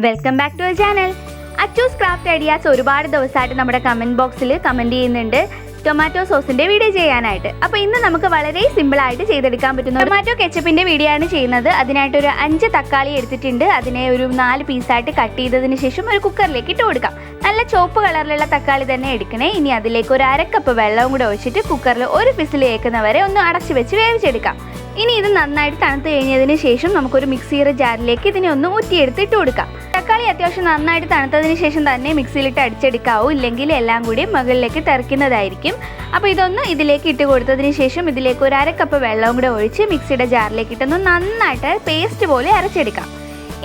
Welcome back to our channel. Achu's craft ideas ഒരുപാട് ദിവസമായിട്ട് നമ്മുടെ കമൻറ്റ് ബോക്സിൽ കമൻറ്റ് ചെയ്യുന്നുണ്ട് ടൊമാറ്റോ സോസിൻ്റെ വീഡിയോ ചെയ്യാനായിട്ട്. അപ്പോൾ ഇന്ന് നമുക്ക് വളരെ സിമ്പിളായിട്ട് ചെയ്തെടുക്കാൻ പറ്റുന്ന ടൊമാറ്റോ കെച്ചപ്പിൻ്റെ വീഡിയോ ആണ് ചെയ്യുന്നത്. അതിനായിട്ടൊരു 5 തക്കാളി എടുത്തിട്ടുണ്ട്. അതിനെ ഒരു 4 പീസായിട്ട് കട്ട് ചെയ്തതിന് ശേഷം ഒരു കുക്കറിലേക്ക് ഇട്ട് കൊടുക്കാം. നല്ല ചുവപ്പ് കളറിലുള്ള തക്കാളി തന്നെ എടുക്കണേ. ഇനി അതിലേക്ക് ഒരു 1/2 കപ്പ് വെള്ളവും കൂടെ ഒഴിച്ചിട്ട് കുക്കറിൽ ഒരു വിസിൽ കേൾക്കുന്നവരെ ഒന്ന് അടച്ചു വെച്ച് വേവിച്ചെടുക്കാം. ഇനി ഇത് നന്നായിട്ട് തണുത്ത് കഴിഞ്ഞതിന് ശേഷം നമുക്കൊരു മിക്സിയുടെ ജാറിലേക്ക് ഇതിനെ ഒന്ന് ഊറ്റിയെടുത്ത് ഇട്ട് കൊടുക്കാം. തക്കാളി അത്യാവശ്യം നന്നായിട്ട് തണുത്തതിന് ശേഷം തന്നെ മിക്സിയിലിട്ട് അടിച്ചെടുക്കാവൂ, ഇല്ലെങ്കിൽ എല്ലാം കൂടി മുകളിലേക്ക് തെറിക്കുന്നതായിരിക്കും. അപ്പോൾ ഇതൊന്ന് ഇതിലേക്ക് ഇട്ട് കൊടുത്തതിന് ശേഷം ഇതിലേക്ക് ഒരു 1/2 കപ്പ് വെള്ളവും കൂടെ ഒഴിച്ച് മിക്സിയുടെ ജാറിലേക്ക് ഇട്ടൊന്ന് നന്നായിട്ട് പേസ്റ്റ് പോലെ അരച്ചെടുക്കാം.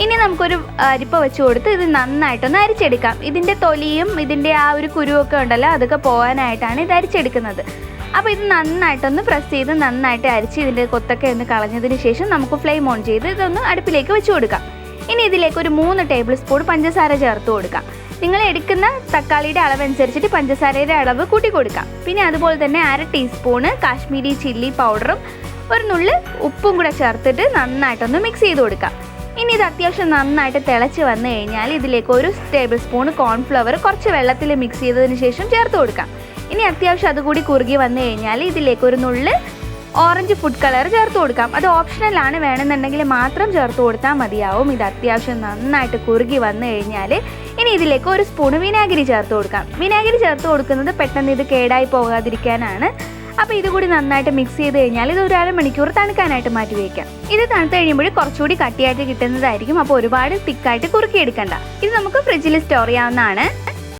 ഇനി നമുക്കൊരു അരിപ്പ വെച്ച് കൊടുത്ത് ഇത് നന്നായിട്ടൊന്ന് അരിച്ചെടുക്കാം. ഇതിൻ്റെ തൊലിയും ഇതിൻ്റെ ആ ഒരു കുരുവൊക്കെ ഉണ്ടല്ലോ, അതൊക്കെ പോകാനായിട്ടാണ് ഇത് അരിച്ചെടുക്കുന്നത്. അപ്പോൾ ഇത് നന്നായിട്ടൊന്ന് പ്രസ് ചെയ്ത് നന്നായിട്ട് അരിച്ച് ഇതിൻ്റെ കൊത്തൊക്കെ ഒന്ന് കളഞ്ഞതിന് ശേഷം നമുക്ക് ഫ്ലെയിം ഓൺ ചെയ്ത് ഇതൊന്ന് അടുപ്പിലേക്ക് വെച്ച് കൊടുക്കാം. ഇനി ഇതിലേക്ക് ഒരു 3 ടേബിൾ സ്പൂൺ പഞ്ചസാര ചേർത്ത് കൊടുക്കാം. നിങ്ങൾ എടുക്കുന്ന തക്കാളിയുടെ അളവനുസരിച്ചിട്ട് പഞ്ചസാരയുടെ അളവ് കൂട്ടി കൊടുക്കാം. പിന്നെ അതുപോലെ തന്നെ 1/2 ടീസ്പൂണ് കാശ്മീരി ചില്ലി പൗഡറും ഒരു നുള്ള് ഉപ്പും കൂടെ ചേർത്തിട്ട് നന്നായിട്ടൊന്ന് മിക്സ് ചെയ്ത് കൊടുക്കാം. ഇനി ഇത് അത്യാവശ്യം നന്നായിട്ട് തിളച്ച് വന്നു കഴിഞ്ഞാൽ ഇതിലേക്ക് ഒരു ടേബിൾ സ്പൂൺ കോൺഫ്ലവർ കുറച്ച് വെള്ളത്തിൽ മിക്സ് ചെയ്തതിന് ശേഷം ചേർത്ത് കൊടുക്കാം. ഇനി അത്യാവശ്യം അതുകൂടി കുറുകി വന്നു കഴിഞ്ഞാൽ ഇതിലേക്ക് ഒരു നുള്ള് ഓറഞ്ച് ഫുഡ് കളർ ചേർത്ത് കൊടുക്കാം. അത് ഓപ്ഷണലാണ്, വേണമെന്നുണ്ടെങ്കിൽ മാത്രം ചേർത്ത് കൊടുത്താൽ മതിയാവും. ഇത് അത്യാവശ്യം നന്നായിട്ട് കുറുകി വന്നു കഴിഞ്ഞാൽ ഇനി ഇതിലേക്ക് ഒരു സ്പൂൺ വിനാഗിരി ചേർത്ത് കൊടുക്കാം. വിനാഗിരി ചേർത്ത് കൊടുക്കുന്നത് പെട്ടെന്ന് ഇത് കേടായി പോകാതിരിക്കാനാണ്. അപ്പോൾ ഇതുകൂടി നന്നായിട്ട് മിക്സ് ചെയ്ത് കഴിഞ്ഞാൽ ഇത് ഒരു 1/2 മണിക്കൂർ തണുക്കാനായിട്ട് മാറ്റി വയ്ക്കാം. ഇത് തണുത്ത് കഴിയുമ്പോൾ കുറച്ചുകൂടി കട്ടിയായിട്ട് കിട്ടുന്നതായിരിക്കും. അപ്പോൾ ഒരുപാട് തിക്കായിട്ട് കുറുക്കിയെടുക്കണ്ട. ഇത് നമുക്ക് ഫ്രിഡ്ജിൽ സ്റ്റോർ ചെയ്യാവുന്നതാണ്.